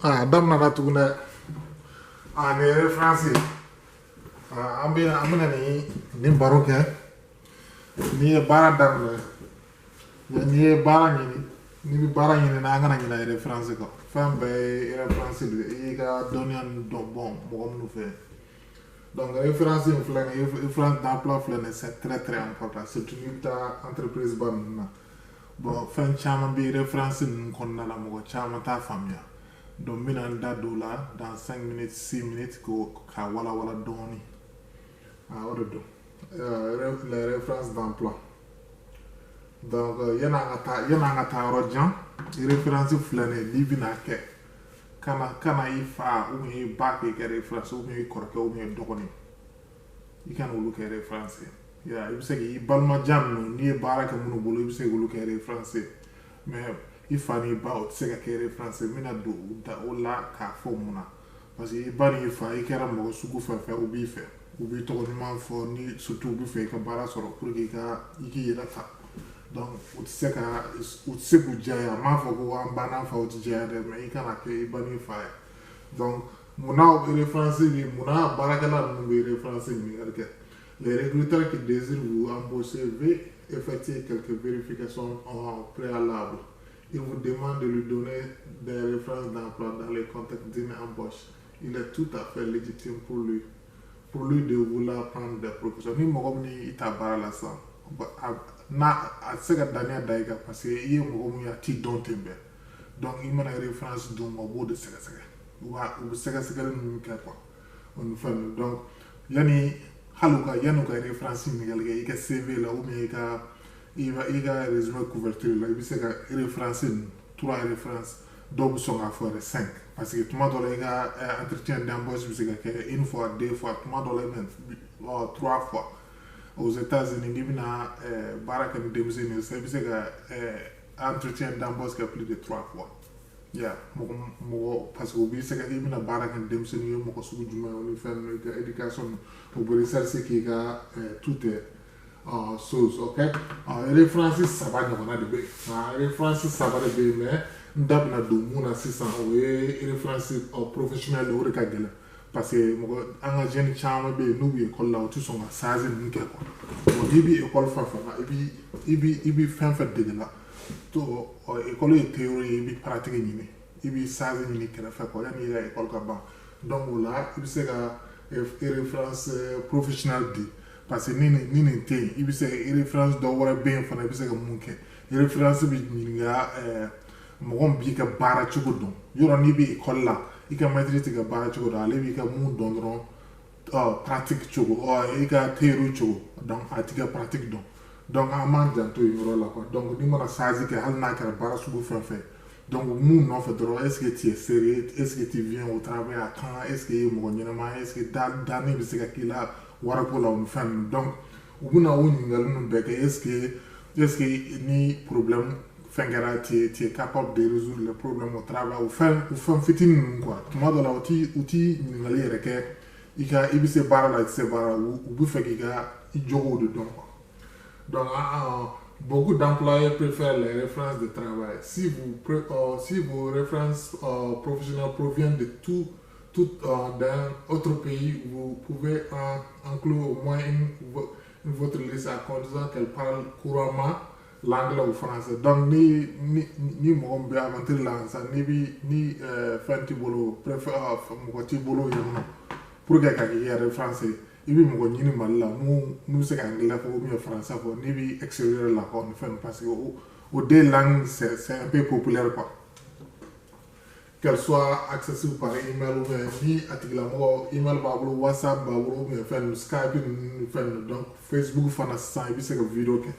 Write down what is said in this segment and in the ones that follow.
dam na tuguna ne France amina ni baroke ni bara dam ni bara ni bi bara ni na ngana ni la France ko fam be France de ga donian do bon mo nu fait donc référence in flane France d'emploi flane c'est très important c'est une entreprise bonne bon fan chama bi référence kon na la mo chama ta famia donc mina doula dans 5 minutes 6 minutes ko ka wala doni wala do les références d'emploi donc yana ngata rojan référence flane libina ke kana ifa ou mi ba ke référence ou mi korke ou mi dogoni ikan wulu ke référence ya ibsegi balma jamno ni baraka munu bulu ibsegi wulu ke référence mais ifa ni ba o tsega ke référence mina do da ola ka fo muna parce que bani ifa ikera mo sugu fa ubi to ni man fo ni surtout bu fe ka bara soro pour que ka iki yela fa donc utsegu jaya ma fo ko ambana fa utjaya de mais ikana ke bani fa donc muna référence ni muna baraka la mu référence ni alke les recruteurs qui désirent vous embaucher veuillez effectuer quelques vérifications préalables. Il vous demande de lui donner des références d'emploi dans les contextes d'une embauche. Il est tout à fait légitime pour lui de vouloir prendre des précautions. Ni mogom ni itabara la sa. Na asega dania daiga parce que il mogom ya ti don tembe. Donc il m'a référence dont au bout de sega. Ou sega ni ka quoi. On fait donc yani haluka yanuka référence ni galga ika CV la ou mais ika résumé couverture la ibiseka référence 3 références donc sont à faire 5 parce que tout le monde a entretien d'embauche biseka une fois deux fois tout le monde même 3 fois aux États-Unis nibina baraka ni demzeni c'est biseka entretien d'embauche plus de 3 fois ya mo parce que biseka ibina baraka ni demzeni yo mo ko sugu juma on fait éducation pour rechercher qui a tout est chose ok les français ça va dans la début les français ça va de mais ndabna do muna 600 et les français professionnel au recagel parce que mo anga jeune chama be no bi école là tu sont à 16 ni quoi mo dibi école fa ibi fin fait de là to école théorie ibi pratique ni ibi 16 ni que fait quoi ni école ka ba donc là ibi c'est référence professionnelle di parce que ni te ibi se référence do wara ben fana ibi se ga munke référence bi nga mo bi ka bara chugodon yoro ni bi école la ika maîtrise ga bara chugodon ale bi ka mu dondron pratique chugo ika théorie chugo donc atika pratique donc amman janto yoro la quoi donc ni mona sazi ka hal na ka bara sugo fa donc nous non fait droit est-ce que tu es sérieux est-ce que tu viens au travail à temps est-ce que mo nyama est-ce que dani bi se ka kila wara ko la on fan donc ubuna woni ngal non beke est-ce que ni problème fengara tu es capable de résoudre le problème au travail ou fan fitin quoi tuma do la uti ngali reke ika ibise bara la se bara ou bu fekika i jogo de donc donc beaucoup d'employeurs préfèrent les références de travail. Si vos références professionnelles proviennent de d'un autre pays, vous pouvez inclure au moins votre liste à condition qu'elle parle couramment l'anglais ou le français. Donc, ni mon bien aventure là, ni fanti bolo préfère mokoti bolo yamno pour que quelqu'un ait français. Ibi mo nyini malla mu se anglais fo mi français fo ni bi extérieur la ko fait parce que au deux langues c'est un peu populaire quoi qu'elle soit accessible par email ou ni article mo email bablo whatsapp bablo mais fait skype ni fait donc facebook fana sa ibi se vidéo ke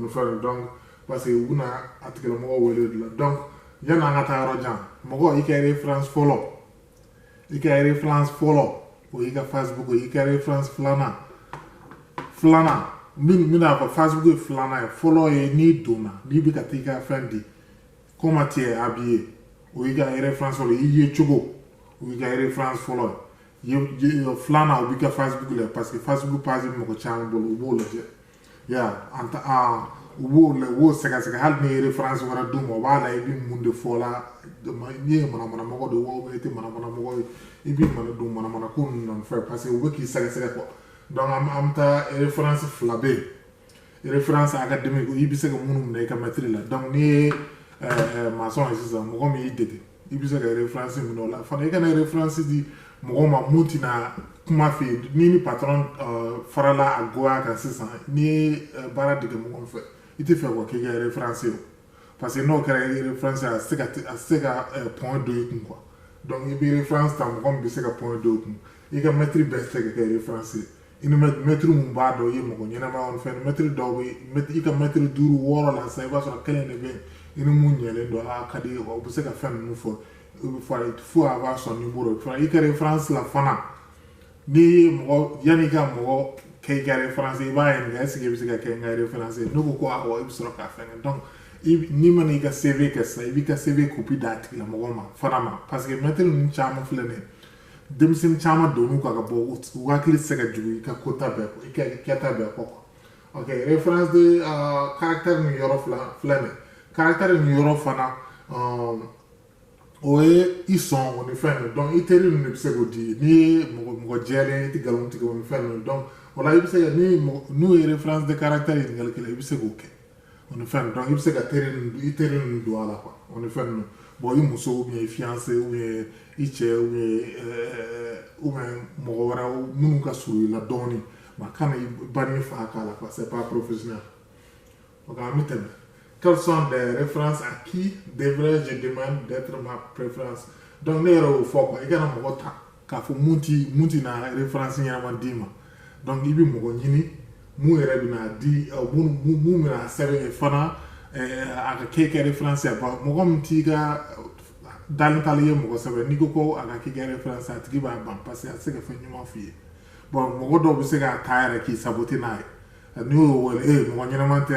on fait donc parce que una article mo wele donc yana ngata rojan mo go ikere france follow ika Facebook ika référence flana mina pa Facebook flana follow ni dona ni bi katika fendi comment tu es habillé ika référence follow yi chugo ika référence follow yo flana ika Facebook le parce que Facebook page mo ko chama bolo je ya anta wo sɛgɛsɛgɛ hali ni référence wɛrɛ d'u ma o b'a la i bi mun de fɔ la n'i ye manamana mɔgɔ de wa i tɛ manamana mɔgɔ ye i bi manamana ko ninnu nɔfɛ parce que u bɛ k'i sɛgɛsɛgɛ quoi donc an bɛ taa référence fila bɛ yen référence académique i bɛ se ka minnu minɛ i ka maitre la donc n'i ye maçon ye sisan mɔgɔ min y'i dege i bɛ se ka référence minɛ o la fana i kana référence di mɔgɔ ma mun tɛna kuma fɛ yen ni patron farala a goya kan sisan n'i ye baara dege mɔgɔ min fɛ i tɛ fɛ k'o k'i ka référence ye o parce que n'o kɛra référence a tɛ se ka point dɔ i kun quoi donc i bɛ référence ta mɔgɔ min bɛ se ka point dɔ i kun i ka maître bɛɛ tɛ se ka kɛ référence ye i ni maître mun b'a dɔn i ye mɔgɔ ɲɛnama o fɛn maître dɔw bɛ i ka maître 5 6 la sisan i b'a sɔrɔ kelen de bɛ yen i ni mun ɲɛlen don a ka di o bɛ se ka fɛn ninnu fɔ fo a b'a sɔn numéro i ka référence la fana ni mɔgɔ yanni i ka mɔgɔ kɛ i ka référence i b'a ɲininka est ce que i bɛ se ka kɛ n ka référence ye n'o ko awɔ i bɛ sɔrɔ k'a fɛngɛ donc n'i mana i ka CV kɛ sisan i b'i ka CV copie d'a tigilamɔgɔ ma fana ma parce que maître ninnu caman filɛ nin ye denmisɛnnin caman donn'u kan ka bɔ u hakili tɛ se ka jigin i ka kota bɛɛ i ka kɛta bɛɛ kɔ quoi ok référence de caractère ni yɔrɔ filɛ nin ye caractère ni yɔrɔ fana o ye i sɔn o ni fɛn ninnu donc i teri ninnu de bɛ se k'o di n'i ye mɔgɔ jɛlen i tɛ nkalon tigɛ o ni fɛn ninnu donc o la i bɛ se ka n'u ye référence de caractère ɲininkali kɛ i bɛ se k'o kɛ o ni fɛn donc i bɛ se ka i teri ninnu don a la quoi o ni fɛn ninnu bon i muso ou bien i fiancé ou bien i cɛ ou bien mɔgɔ wɛrɛ minnu ka surun i la dɔɔnin ma kana i ba ni fa k'a la quoi c'est pas professionnel ok an bɛ tɛmɛ. Quelles sont les références à qui devrais-je demander d'être ma préférence? Donc, ne yɛrɛ y'o fɔ quoi i kana mɔgɔ ta k'a fɔ mun ti na référence ɲɛnama d'i ma donc i bɛ mɔgɔ ɲini mun yɛrɛ bɛna di mun bɛna sɛbɛn fana a ka kɛ i ka référence ye mɔgɔ min t'i ka dalen ye mɔgɔ sɛbɛn n'i ko a ka k'i ka référence a tigi b'a ban parce que a tɛ se ka fɛn ɲuman f'i ye bon mɔgɔ dɔw bɛ se k'a ta yɛrɛ k'i saboter n'a ye n'i y'o wele mɔgɔ ɲɛnama tɛ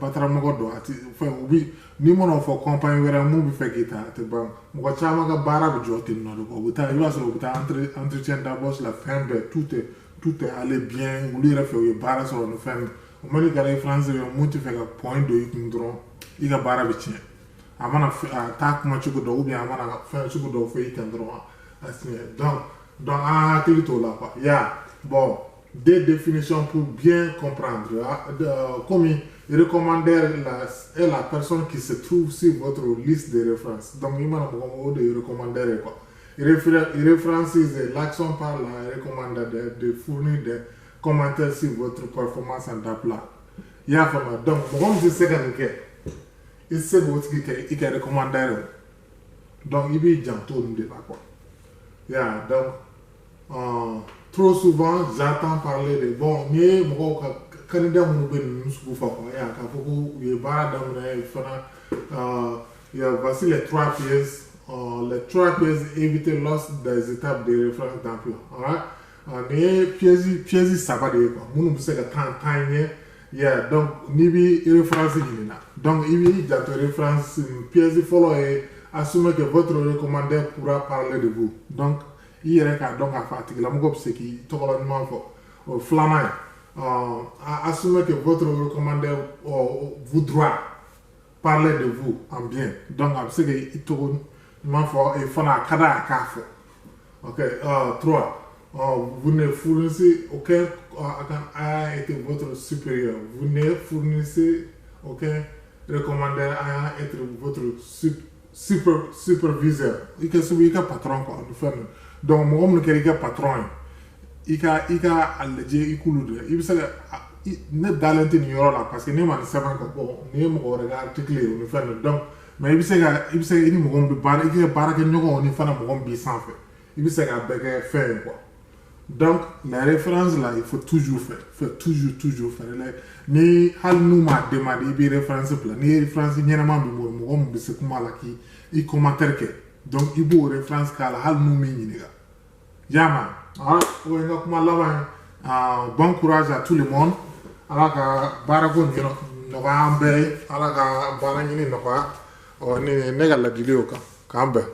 bataramɔgɔ dɔn a tɛ fɛn u bi n'i mana fɔ compagnie wɛrɛ mun bɛ fɛ k'i ta a tɛ ban mɔgɔ caman ka baara bɛ jɔ ten nɔ de quoi u bɛ taa i b'a sɔrɔ u bɛ taa entretien d'embauche la fɛn bɛɛ tout est allé bien olu yɛrɛ fɛ u ye baara sɔrɔ ni fɛn o mana i ka référence bɛ mun tɛ fɛ ka point dɔ i kun dɔrɔn i ka baara bɛ tiɲɛ a mana taa kuma cogo dɔ ou bien a mana fɛn cogo dɔ fɔ i kan dɔrɔn a tiɲɛ donc an hakili t'o la quoi bon des définitions pour bien comprendre comme recommander est la personne qui se trouve sur votre liste de références. Donc, il m'a de recommander quoi. Référence c'est l'action par la recommandée de fournir des commentaires sur votre performance en d'emploi. Il y a vraiment donc comme je sais que il sait votre qui est recommandé. Donc, il y a janto de là quoi. Donc trop souvent j'entends parler de bon ni mɔgɔw ka candidat minnu bɛ ninnu sugu fɔ quoi k'a fɔ ko u ye baara daminɛ fana voici les 3 pièces éviter lors des étapes de référence d'emploi nin ye pièces 3 de ye quoi minnu bɛ se ka tan ɲɛ donc n'i bɛ référence ɲini na donc i b'i janto référence pièce fɔlɔ ye assumer que votre recommandé pourra parler de vous donc i yɛrɛ k'a dɔn k'a fɔ a tigilamɔgɔ bɛ se k'i tɔgɔla ɲuman fɔ o filanan ye assumer que votre recommandé voudra parler de vous en bien donc a bɛ se k'i tɔgɔ ɲuman fɔ fana a ka d'a ye a k'a fɔ ok 3 vous ne fournissez aucun ayant été votre supérieur vous ne fournissez aucun recommandé ayant été votre superviseur i ka patron quoi donc mɔgɔ minnu kɛra i ka patron ye i ka a lajɛ i k'olu dɔn i bɛ se ka ne dalen tɛ nin yɔrɔ la parce que ne ma nin sɛbɛn ka bɔ nin ye mɔgɔ wɛrɛ ka article ye o ni fɛn ninnu donc mais i bɛ se ka i ni mɔgɔ min bɛ baara i ka baarakɛɲɔgɔnw ni fana mɔgɔ min b'i sanfɛ i bɛ se k'a bɛɛ kɛ fɛn ye quoi donc la référence là il faut toujours faire toujours faire ni hali n'u m'a demandé i bɛ référence bila ni ye référence ɲɛnama b'i bolo mɔgɔ min bɛ se kuma la k'i commentaire kɛ donc i b'o référence k'a la hali n'u m'i ɲininka yama o ye n ka kuma laban ye bon courage à tout le monde ala ka baarako nɔgɔya an bɛɛ ye ala ka baara ɲini nɔgɔya ne ka ladili y'o kan k'an bɛn